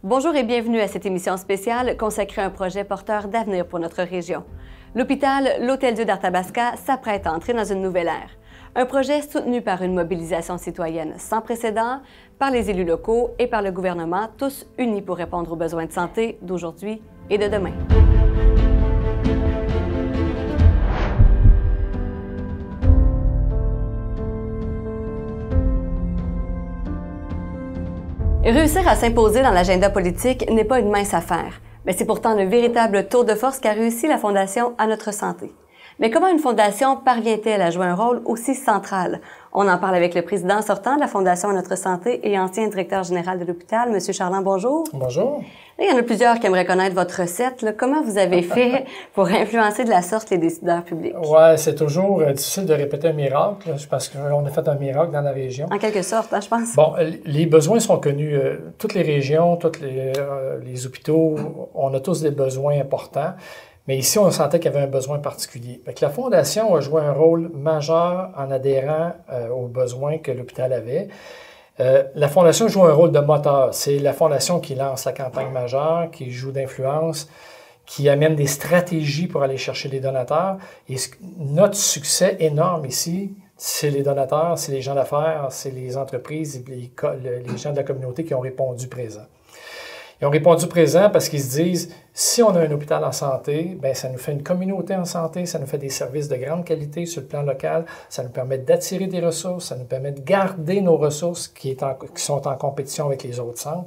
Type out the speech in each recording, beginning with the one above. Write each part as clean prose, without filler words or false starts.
Bonjour et bienvenue à cette émission spéciale consacrée à un projet porteur d'avenir pour notre région. L'hôpital L'Hôtel-Dieu d'Arthabasca s'apprête à entrer dans une nouvelle ère. Un projet soutenu par une mobilisation citoyenne sans précédent, par les élus locaux et par le gouvernement, tous unis pour répondre aux besoins de santé d'aujourd'hui et de demain. Réussir à s'imposer dans l'agenda politique n'est pas une mince affaire, mais c'est pourtant le véritable tour de force qu'a réussi la Fondation À Notre Santé. Mais comment une fondation parvient-elle à jouer un rôle aussi central? On en parle avec le président sortant de la Fondation À Notre Santé et ancien directeur général de l'hôpital, M. Charland. Bonjour. Bonjour. Il y en a plusieurs qui aimeraient connaître votre recette. Comment vous avez fait pour influencer de la sorte les décideurs publics? Oui, c'est toujours difficile de répéter un miracle, parce qu'on a fait un miracle dans la région. En quelque sorte, je pense. Bon, les besoins sont connus. Toutes les régions, tous les hôpitaux, on a tous des besoins importants. Mais ici, on sentait qu'il y avait un besoin particulier. Fait que la Fondation a joué un rôle majeur en adhérant aux besoins que l'hôpital avait. La Fondation joue un rôle de moteur. C'est la Fondation qui lance la campagne majeure, qui joue d'influence, qui amène des stratégies pour aller chercher les donateurs. Et notre succès énorme ici, c'est les donateurs, c'est les gens d'affaires, c'est les entreprises, les gens de la communauté qui ont répondu présent. Ils ont répondu présent parce qu'ils se disent, si on a un hôpital en santé, bien, ça nous fait une communauté en santé, ça nous fait des services de grande qualité sur le plan local, ça nous permet d'attirer des ressources, ça nous permet de garder nos ressources qui sont en compétition avec les autres centres.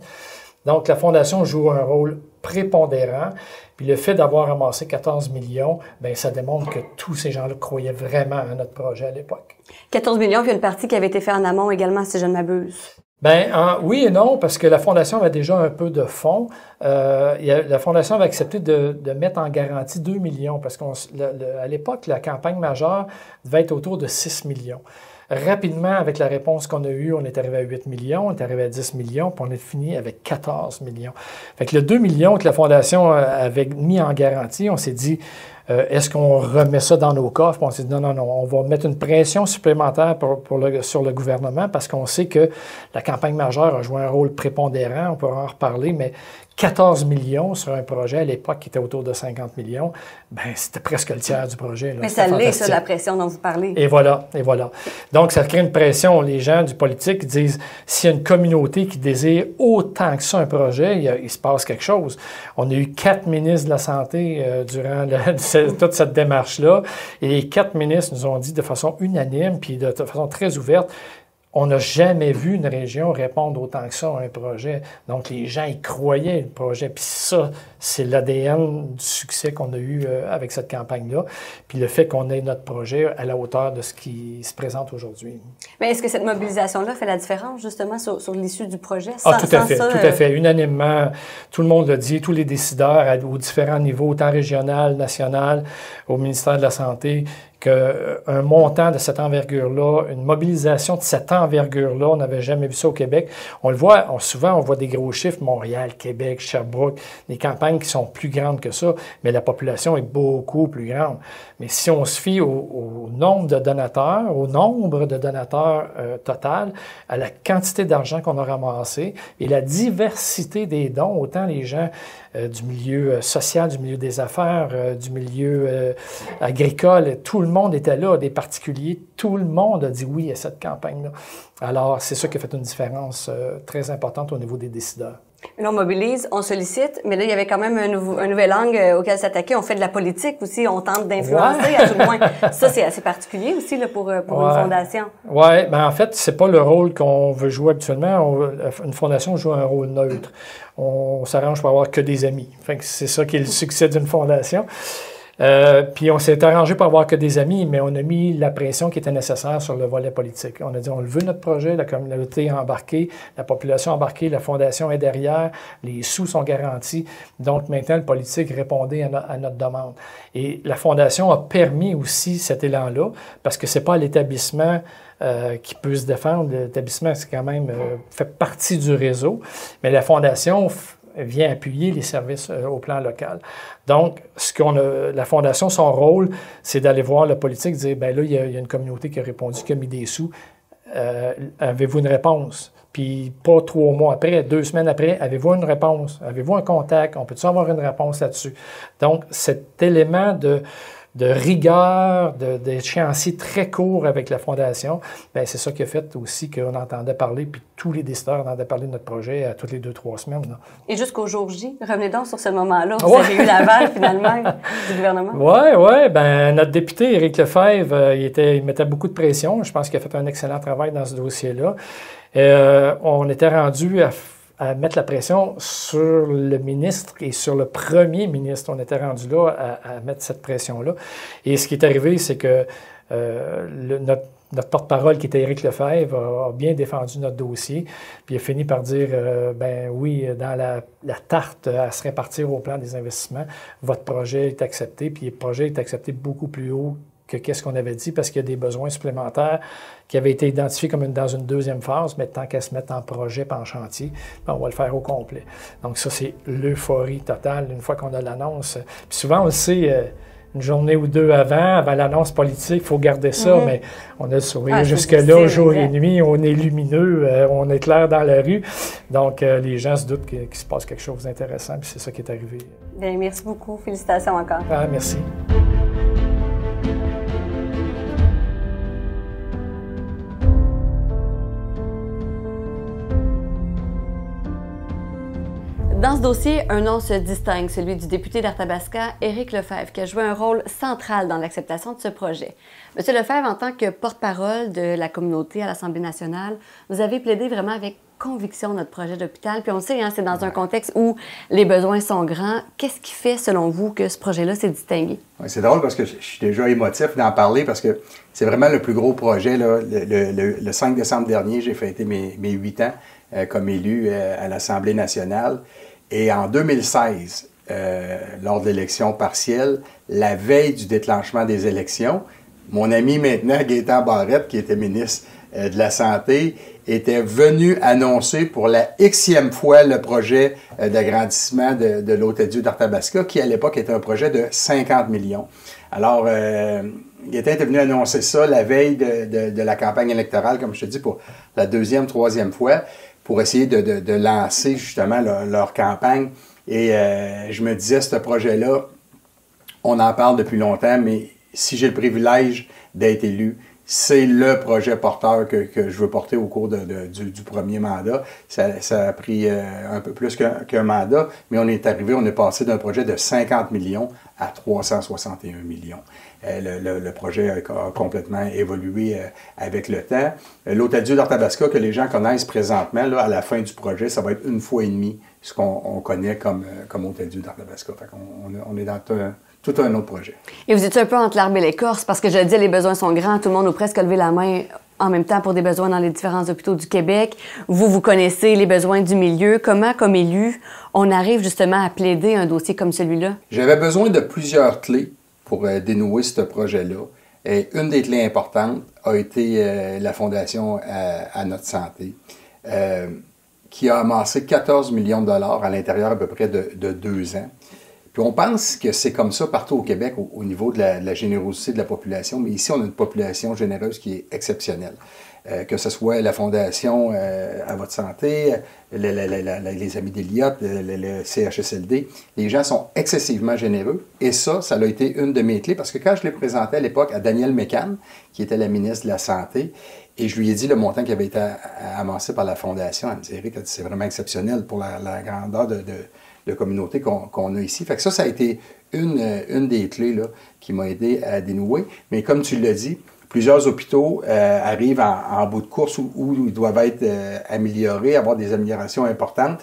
Donc, la Fondation joue un rôle prépondérant. Puis le fait d'avoir ramassé 14 millions, bien, ça démontre que tous ces gens-là croyaient vraiment à notre projet à l'époque. 14 millions, puis une partie qui avait été faite en amont également, si je ne m'abuse. Bien, oui et non, parce que la Fondation avait déjà un peu de fonds. La Fondation avait accepté de mettre en garantie 2 millions, parce qu'à l'époque, la campagne majeure devait être autour de 6 millions. Rapidement, avec la réponse qu'on a eue, on est arrivé à 8 millions, on est arrivé à 10 millions, puis on est fini avec 14 millions. Fait que le 2 millions que la Fondation avait mis en garantie, on s'est dit, est-ce qu'on remet ça dans nos coffres? Puis on s'est dit, non, on va mettre une pression supplémentaire sur le gouvernement parce qu'on sait que la campagne majeure a joué un rôle prépondérant, on pourra en reparler, mais 14 millions sur un projet à l'époque qui était autour de 50 millions, bien, c'était presque le tiers du projet. Là. Mais ça l'est, ça, la pression dont vous parlez. Et voilà. Donc, ça crée une pression. Les gens du politique disent, s'il y a une communauté qui désire autant que ça un projet, il se passe quelque chose. On a eu 4 ministres de la Santé durant toute cette démarche-là, et les 4 ministres nous ont dit de façon unanime, puis de façon très ouverte, on n'a jamais vu une région répondre autant que ça à un projet. Donc, les gens y croyaient le projet. Puis ça, c'est l'ADN du succès qu'on a eu avec cette campagne-là. Puis le fait qu'on ait notre projet à la hauteur de ce qui se présente aujourd'hui. Mais est-ce que cette mobilisation-là fait la différence, justement, sur l'issue du projet? Tout à fait. Unanimement, tout le monde l'a dit, tous les décideurs aux différents niveaux, autant régional, national, au ministère de la Santé, qu'un montant de cette envergure-là, une mobilisation de cette envergure-là, on n'avait jamais vu ça au Québec. On le voit, souvent on voit des gros chiffres, Montréal, Québec, Sherbrooke, des campagnes qui sont plus grandes que ça, mais la population est beaucoup plus grande. Mais si on se fie au nombre de donateurs, total, à la quantité d'argent qu'on a ramassé et la diversité des dons, autant les gens du milieu social, du milieu des affaires, du milieu agricole, tout le monde était là, des particuliers, tout le monde a dit oui à cette campagne-là. Alors, c'est ça qui a fait une différence très importante au niveau des décideurs. Là, on mobilise, on sollicite, mais là, il y avait quand même un nouvel angle auquel s'attaquer. On fait de la politique aussi, on tente d'influencer, à tout le moins. Ça, c'est assez particulier aussi là, pour une fondation. Oui, bien en fait, c'est pas le rôle qu'on veut jouer habituellement. Une fondation joue un rôle neutre. On s'arrange pour avoir que des amis. Fait que c'est ça qui est le succès d'une fondation. Puis on s'est arrangé pour avoir que des amis, mais on a mis la pression qui était nécessaire sur le volet politique. On a dit, on le veut notre projet, la communauté est embarquée, la population est embarquée, la fondation est derrière, les sous sont garantis. Donc maintenant, le politique répondait à notre demande. Et la fondation a permis aussi cet élan-là, parce que c'est pas l'établissement qui peut se défendre. L'établissement, c'est quand même fait partie du réseau, mais la fondation vient appuyer les services au plan local. Donc, la Fondation, son rôle, c'est d'aller voir le politique, dire, bien là, il y a une communauté qui a répondu, qui a mis des sous. avez-vous une réponse? Puis pas 3 mois après, 2 semaines après, avez-vous une réponse? Avez-vous un contact? On peut-tu avoir une réponse là-dessus? Donc, cet élément de rigueur, d'échéancier très court avec la Fondation, bien, c'est ça qui a fait aussi qu'on entendait parler, puis tous les décideurs entendaient parler de notre projet à toutes les 2-3 semaines. Là. Et jusqu'au jour J, revenez donc sur ce moment-là, vous avez eu l'aval finalement du gouvernement. Oui, ben notre député Éric Lefebvre, il mettait beaucoup de pression. Je pense qu'il a fait un excellent travail dans ce dossier-là. On était rendu à mettre la pression sur le ministre et sur le premier ministre. On était rendu là à mettre cette pression-là. Et ce qui est arrivé, c'est que notre porte-parole, qui était Éric Lefebvre, a bien défendu notre dossier. Puis il a fini par dire, ben oui, dans la tarte à se répartir au plan des investissements, votre projet est accepté. Puis le projet est accepté beaucoup plus haut que qu'est-ce qu'on avait dit, parce qu'il y a des besoins supplémentaires qui avaient été identifiés comme dans une deuxième phase, mais tant qu'à se mettre en projet, pas en chantier, ben on va le faire au complet. Donc ça, c'est l'euphorie totale une fois qu'on a l'annonce. Puis souvent, on le sait, une journée ou deux avant l'annonce politique, il faut garder ça, mais on a le sourire jusque-là, jour et nuit, on est lumineux, on est clair dans la rue. Donc, les gens se doutent qu'il se passe quelque chose d'intéressant, puis c'est ça qui est arrivé. Bien, merci beaucoup. Félicitations encore. Ah, merci. Dans ce dossier, un nom se distingue, celui du député d'Arthabasca, Éric Lefebvre, qui a joué un rôle central dans l'acceptation de ce projet. Monsieur Lefebvre, en tant que porte-parole de la communauté à l'Assemblée nationale, vous avez plaidé vraiment avec conviction notre projet d'hôpital. Puis on le sait, hein, c'est dans un contexte où les besoins sont grands. Qu'est-ce qui fait, selon vous, que ce projet-là s'est distingué? Ouais, c'est drôle parce que je suis déjà émotif d'en parler parce que c'est vraiment le plus gros projet. Là. Le 5 décembre dernier, j'ai fêté mes 8 ans comme élu à l'Assemblée nationale. Et en 2016, lors de l'élection partielle, la veille du déclenchement des élections, mon ami maintenant, Gaétan Barrette, qui était ministre de la Santé, était venu annoncer pour la Xème fois le projet d'agrandissement de l'Hôtel-Dieu d'Arthabasca, qui à l'époque était un projet de 50 millions. Alors, Gaétan était venu annoncer ça la veille de la campagne électorale, comme je te dis, pour la 2e, 3e fois, pour essayer de lancer justement leur campagne. Et je me disais, ce projet-là, on en parle depuis longtemps, mais si j'ai le privilège d'être élu, c'est le projet porteur que je veux porter au cours du premier mandat. Ça a pris un peu plus qu'un mandat, mais on est passé d'un projet de 50 millions à 361 millions. Le projet a complètement évolué avec le temps. L'Hôtel-Dieu d'Arthabasca, que les gens connaissent présentement, là, à la fin du projet, ça va être 1,5 fois ce qu'on connaît comme Hôtel-Dieu d'Arthabasca. Fait qu'on est dans tout un autre projet. Et vous étiez un peu entre l'arbre et l'écorce, parce que je le dis, les besoins sont grands. Tout le monde a presque levé la main en même temps pour des besoins dans les différents hôpitaux du Québec. Vous connaissez les besoins du milieu. Comment, comme élu, on arrive justement à plaider un dossier comme celui-là? J'avais besoin de plusieurs clés pour dénouer ce projet-là. Et une des clés importantes a été la Fondation à notre santé, qui a amassé 14 millions de dollars à l'intérieur à peu près de 2 ans. Puis on pense que c'est comme ça partout au Québec au niveau de la générosité de la population, mais ici, on a une population généreuse qui est exceptionnelle. Que ce soit la Fondation à votre santé, les Amis d'Eliott, le CHSLD, les gens sont excessivement généreux. Et ça a été une de mes clés, parce que quand je l'ai présenté à l'époque à Danielle Mécan, qui était la ministre de la Santé, et je lui ai dit le montant qui avait été amassé par la Fondation, elle me dit, Éric, c'est vraiment exceptionnel pour la grandeur de communauté qu'on a ici. Fait que ça a été une des clés là, qui m'a aidé à dénouer. Mais comme tu l'as dit, plusieurs hôpitaux arrivent en bout de course où ils doivent être améliorés, avoir des améliorations importantes.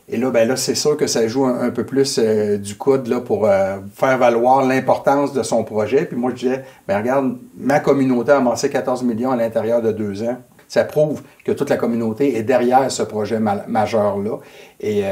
Et là, là c'est sûr que ça joue un peu plus du coude là, pour faire valoir l'importance de son projet. Puis moi, je disais, regarde, ma communauté a amassé 14 millions à l'intérieur de 2 ans. Ça prouve que toute la communauté est derrière ce projet majeur-là. Et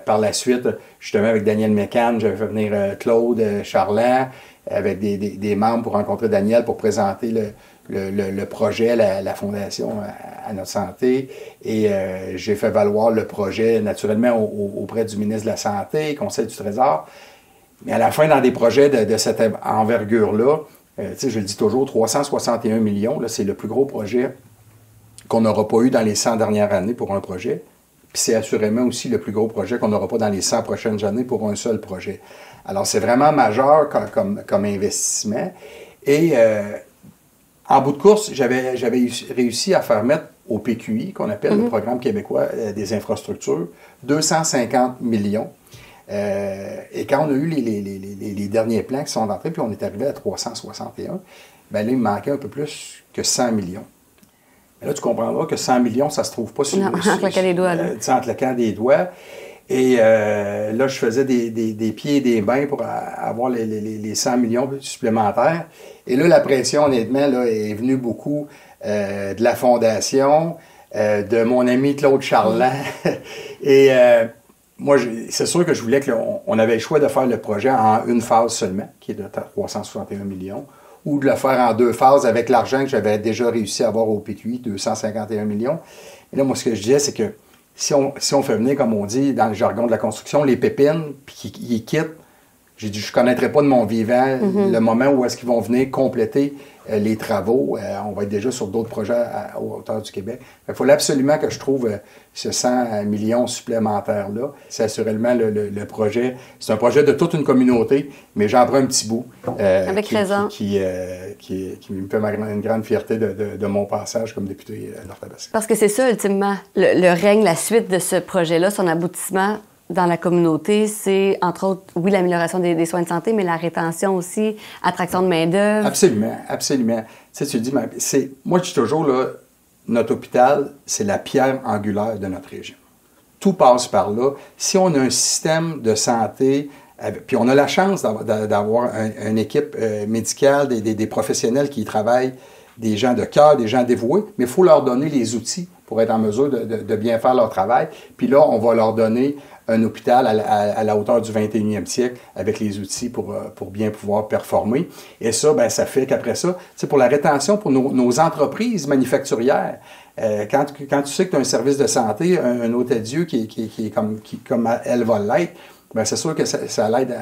par la suite, justement, avec Danielle Mécan, j'avais fait venir Claude Charland, avec des membres pour rencontrer Daniel pour présenter le projet, la Fondation à notre santé. Et j'ai fait valoir le projet, naturellement, auprès du ministre de la Santé, Conseil du Trésor. Mais à la fin, dans des projets de cette envergure-là, je le dis toujours, 361 millions, là, c'est le plus gros projet qu'on n'aura pas eu dans les 100 dernières années pour un projet. Puis c'est assurément aussi le plus gros projet qu'on n'aura pas dans les 100 prochaines années pour un seul projet. Alors, c'est vraiment majeur comme investissement. Et en bout de course, j'avais réussi à faire mettre au PQI, qu'on appelle le Programme québécois des infrastructures, 250 millions. Et quand on a eu les derniers plans qui sont entrés, puis on est arrivé à 361, bien là, il me manquait un peu plus que 100 millions. Mais là, tu comprendras que 100 millions, ça ne se trouve pas sur... Non, en claquant des doigts. En claquant des doigts. Et là, je faisais des pieds et des mains pour avoir les 100 millions supplémentaires. Et là, la pression, honnêtement, là, est venue beaucoup de la Fondation, de mon ami Claude Charland. Et moi, c'est sûr que je voulais qu'on avait le choix de faire le projet en une phase seulement, qui est de 361 millions, ou de le faire en deux phases avec l'argent que j'avais déjà réussi à avoir au PQI, 251 millions. Et là, moi, ce que je disais, c'est que si on fait venir, comme on dit dans le jargon de la construction, les pépines, puis qu'ils quittent, j'ai dit, je ne connaîtrais pas de mon vivant le moment où est-ce qu'ils vont venir compléter les travaux. On va être déjà sur d'autres projets à hauteur du Québec. Il fallait absolument que je trouve ce 100 millions supplémentaires-là. C'est assurément le projet. C'est un projet de toute une communauté, mais j'en prends un petit bout. Avec raison. Qui me fait une grande fierté de mon passage comme député d'Arthabasca. Parce que c'est ça, ultimement, le règne, la suite de ce projet-là, son aboutissement dans la communauté, c'est, entre autres, oui, l'amélioration des soins de santé, mais la rétention aussi, attraction de main-d'œuvre. Absolument, absolument. Tu sais, tu dis, moi, je dis toujours, là, notre hôpital, c'est la pierre angulaire de notre région. Tout passe par là. Si on a un système de santé, puis on a la chance d'avoir une équipe médicale, des professionnels qui y travaillent, des gens de cœur, des gens dévoués, mais il faut leur donner les outils pour être en mesure de bien faire leur travail. Puis là, on va leur donner un hôpital à la hauteur du 21e siècle avec les outils pour bien pouvoir performer. Et ça, bien, ça fait qu'après ça, pour la rétention, pour nos entreprises manufacturières, quand tu sais que tu as un service de santé, un hôtel-Dieu qui est comme elle va l'être, bien, c'est sûr que ça l'aide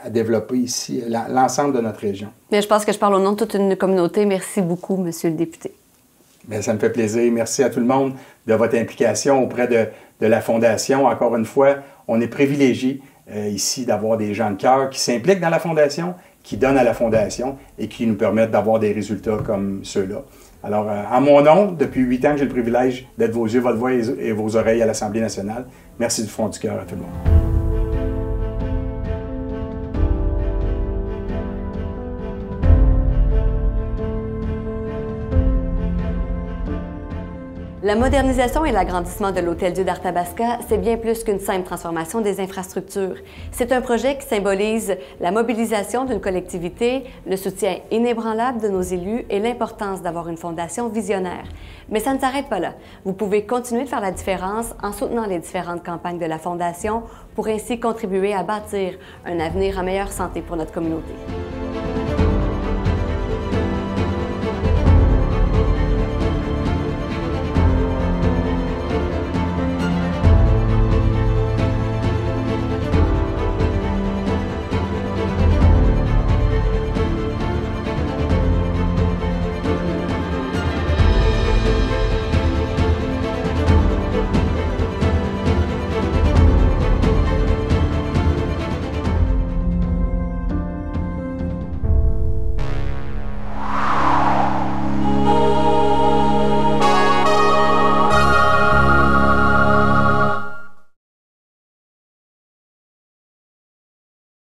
à développer ici l'ensemble de notre région. Mais je pense que je parle au nom de toute une communauté. Merci beaucoup, Monsieur le député. Bien, ça me fait plaisir. Merci à tout le monde de votre implication auprès de la Fondation. Encore une fois, on est privilégiés ici d'avoir des gens de cœur qui s'impliquent dans la Fondation, qui donnent à la Fondation et qui nous permettent d'avoir des résultats comme ceux-là. Alors, en mon nom, depuis 8 ans que j'ai le privilège d'être vos yeux, votre voix et vos oreilles à l'Assemblée nationale, merci du fond du cœur à tout le monde. La modernisation et l'agrandissement de l'Hôtel-Dieu d'Arthabasca, c'est bien plus qu'une simple transformation des infrastructures. C'est un projet qui symbolise la mobilisation d'une collectivité, le soutien inébranlable de nos élus et l'importance d'avoir une fondation visionnaire. Mais ça ne s'arrête pas là. Vous pouvez continuer de faire la différence en soutenant les différentes campagnes de la Fondation pour ainsi contribuer à bâtir un avenir en meilleure santé pour notre communauté.